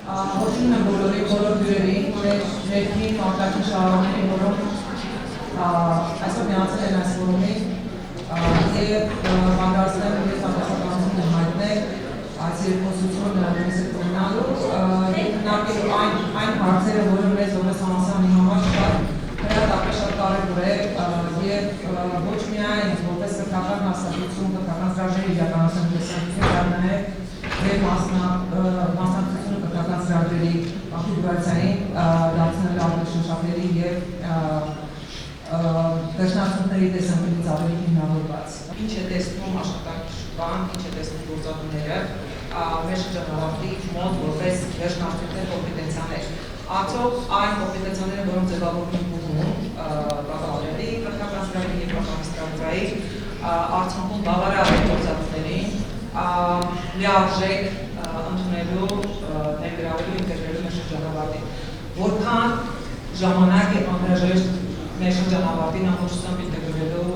Ողջունում եմ բոլոր հյուրերին, ներքին արտաքին շահառուներին, որոնք այսօր միացել են այս ֆորումին և պատրաստել ու հետապաշտպանությունը հայտնել այս երկխոսությունը նույնիսկ ունենալու և քննարկելու այն հարցերը, որը մեզ որպես համալսարանի համար հրատապ շատ կարևոր է և ոչ միայն որպես կրթական հաստատություն, կրթական ծրագրերի իրականացման տեսանկյունից, այլ նաև և մասնակցությունը կրթական ծրագրերի կոնֆիգուրացիային դարձնել արտաշնչապների և վերջնարդյունքների տեսանկյունից ավելի հիմնավորված։ Ինչ է տեսնում աշխատանքան, ինչ է տեսնում գործատուները մեր շրջանավարտի մոտ որպես վերջնարդյունքներ կոմպետենցիաներ։ Արդյոք այն կոմպետենցիաները, որոնք ձևավորվում են բուհում բակալավրի, կրթական ծրագրերի և բակալավրի արդյունքում բավարար է գործատուներին լիարժեք ընդունելու ներգրավելու ինտեգրելու մեր շրջանավարտին։ Որքան ժամանակ է անհրաժեշտ մեր շրջանավարտին ամբողջությամբ ինտեգրելու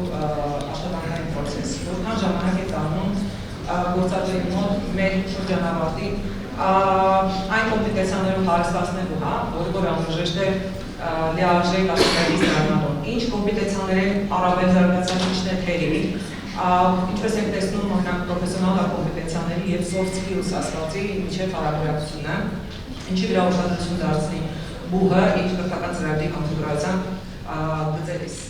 աշխատանքային պրոցես, որքան ժամանակ է տանում գործատուի մոտ մեր շրջանավարտին այն կոմպետենցիաներով հարստացնելու, որը անհրաժեշտ է լիարժեք աշխատանքի ստանալուն։ Ինչ կոմպետենցիաներ են առավել զարգացած, ինչն է թերի, ինչպես ենք տեսնում օրինակ պրոֆեսիոնալ կոմպետենցիաների և soft skills ասվածի միջև հարաբերակցությունը, ինչի վրա ուշադրություն դարձնի բուհը իր կրթական ծրագրի կոնֆիգուրացիան գծելիս։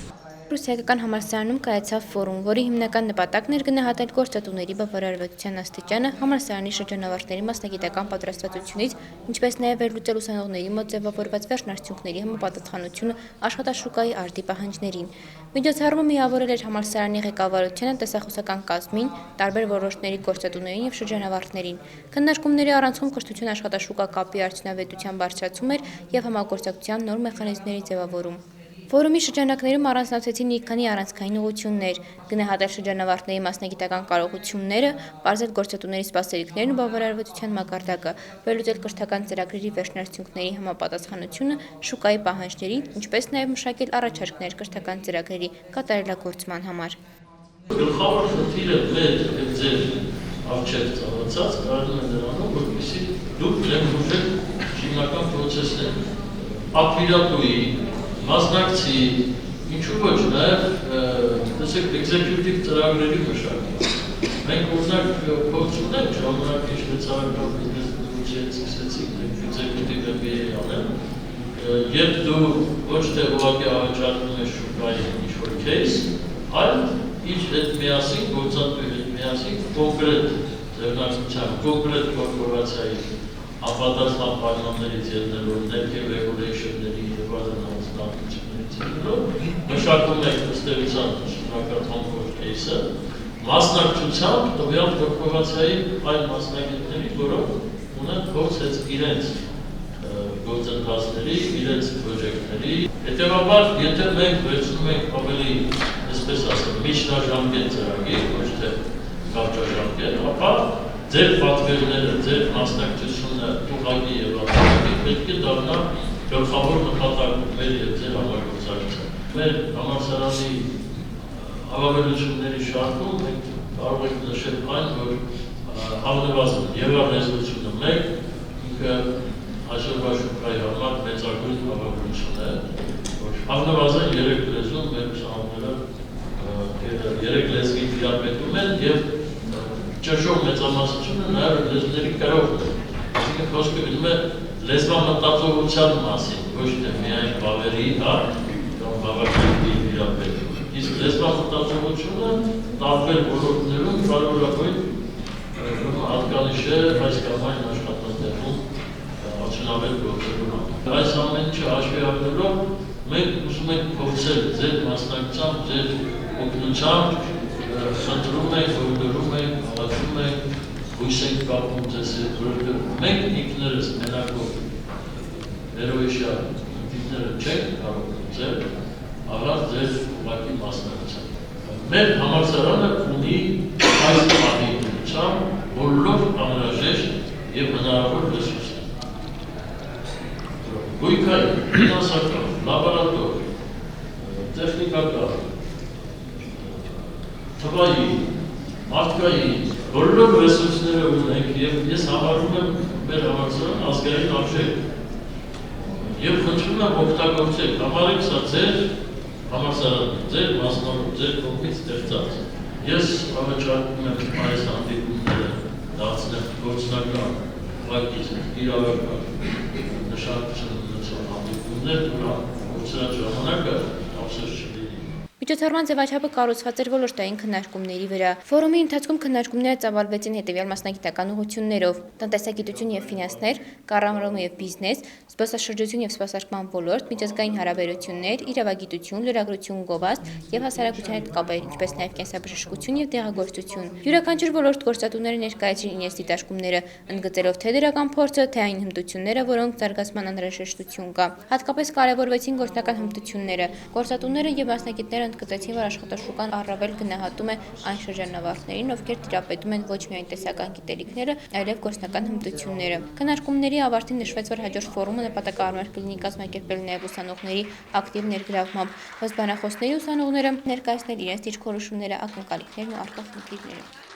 Ռուսիական համալսարանում կայացավ ֆորում, որի հիմնական նպատակն էր գնահատել գործատուների բավարարվածության աստիճանը համալսարանի շրջանավարտների մասնագիտական պատրաստվածությունից, ինչպես նաև վերլուծել ուսանողների մոտ ձևավորված վերջնարդյունքների համապատասխանությունը աշխատաշուկայի արդի պահանջներին։ Միջոցառումը միավորել էր համալսարանի ղեկավարությանը, տեսախոսական կազմին, տարբեր ոլորտների գործատուներին և շրջանավարտներին։ Քննարկումների առանցքում կրթություն աշխատաշուկա կապի արդյունավետության բարձրացում էր և համագործակցության նոր մեխանիզմների ձևավորում։ Ֆորումի շրջանակներում առանձնացվեցին մի քանի առանցքային ուղղություններ՝ գնահատել շրջանավարտների մասնագիտական կարողությունները, պարզել գործատուների սպասելիքներն ու բավարարվածության մակարդակը, վերլուծել կրթական ծրագրերի վերջնարդյունքների համապատասխանությունը շուկայի պահանջներին, ինչպես նաև մշակել առաջարկներ կրթական ծրագրերի կատարելագործման համար։ Գլխավոր խնդիրը մեր եւ ձեր առջև ծավալած կարողանում է նրանով, որպեսզի դուք ներմուժեք հիմնական պրոցեսները, ապիրատուի, մասնակցի, ինչու ոչ նաև էքզեկյուտիվ ծրագրերի մշակում։ Մենք օրինակ փորձ ունենք ժամանակի շվեյցարական բիզնես դրույթից սկսեցինք էքզեկյուտիվ MBA անել, երբ դու ոչ թե ուղղակի առաջարկում ես շուկայի ինչ-որ case, այլ իր հետ միասին, գործատուի հետ միասին կոնկրետ ձեռնարկության, կոնկրետ կորպորացիայի ապատասխան պայմաններից ելնելով, ներքև ռեգուլեյշնների և այլն անձնավորություններից ելնելով, մշակում ենք ըստեղության շնորհակալ case-ը, մասնակցությամբ տվյալ կորպորացիայի այլ մասնագետների, որոնք ունեն փորձ իրենց գործընթացների, իրենց պրոջեկտների։ Հետևաբար, եթե մենք վերցնում ենք ավելի, այսպես ասեմ, միջնաժամկետ ծրագիր, ոչ թե կարճաժամկետ, ապա ձեր պատվերները, ձեր մասնակցությունը ուղղակի և արտակարգ պետք է դառնա գլխավոր նպատակը մեր և ձեր համագործակցության։ Մեր համալսարանի հավաքությունների շարքում մենք կարող ենք նշել այն, որ հավանաբար եղարնեզությունը մեկ, ինքը այսօրվա շուկայի համար մեծագույն հավաքություն է, որ հավանաբար 3 լեզուն մեր ուսանողները 3 լեզվի տիրապետում են և ճշով մեծամասնությունը նաև լեզուների կրողն է։ Այսինքն խոսքը գնում է լեզվամտածողության մասին, ոչ թե միայն բառերի, կամ բառերի տիրապետում։ Իսկ լեզվամտածողությունը տարբեր ոլորտներում կարևորագույն հատկանիշ է այս կամ այն աշխատանքներում արդյունավետ գործելու համար։ Այս ամեն ինչը հաշվի առնելով մենք ուզում ենք փորձել ձեր մասնակցությամբ, ձեր օգնությամբ խնդրում ենք, օրդորում ենք, հավատում ենք, հույս ենք կապում ձեզ հետ, որովհետև մենք ինքներս մենակով վերոհիշյալ ինքները չենք կարող ձեր առանց ձեր ուղղակի մասնակցությամբ։ Մեր համալսարանը ունի այս աղիքությամբ բոլոր անհրաժեշտ և հնարավոր ռեսուրսներ։ Գույքային, ֆինանսական, լաբորատոր, տեխնիկական, թվային, մարդկային, բոլոր ռեսուրսները ունենք և ես համարում եմ մեր մեր համալսարանը ազգային արժեք է։ Եվ խնդրում եմ օգտագործեք, համարեք սա ձեր համալսարանը, ձեր մասնավոր, ձեր կողմից ստեղծած։ Ես առաջարկում եմ այս հանդիպումները դարձնել գործնական, ուղղակի իրավական նշանակություն ունեցող հանդիպումներ, որ սրա ժամանակը ապսոս չլինի։ Միջոցառման ձևաչափը կառուցված էր ոլորտային քննարկումների վրա։ Ֆորումի ընթացքում քննարկումները ծավալվեցին հետևյալ մասնագիտական ուղղություններով՝ տնտեսագիտություն եւ ֆինանսներ, կառավարում եւ բիզնես, զբոսաշրջություն եւ սպասարկման ոլորտ, միջազգային հարաբերություններ, իրավագիտություն, լրագրություն, գովազդ եւ հասարակության հետ կապեր, ինչպես նաեւ կենսաբժշկություն եւ դեղագործություն։ Յուրաքանչյուր ոլորտ գործատուները ներկայացրին իրենց դիտարկումները, ընդգծելով թե դրական փորձը, թե այն հմտությունները, որոնք զարգացման անհրաժեշտություն կա։ Հատկապես կարևորվեցին գործնական հմտությունները։ Գործատուները եւ մասնագետները ընդգծեցին, որ աշխատաշուկան առավել գնահատում է այն շրջանավարտներին, ովքեր տիրապետում են ոչ միայն տեսական գիտելիքները, այլև գործնական հմտությունները։ Քննարկումների ավարտին նշվեց, որ հաջորդ ֆորումը նպատակահարմար կլինի կազմակերպել նաև ուսանողների ակտիվ ներգրավմամբ, ըստ բանախոսների ուսանողները ներկայացնել իրենց դիրքորոշումները, ակնկալիքներն ու առկա խնդիրները։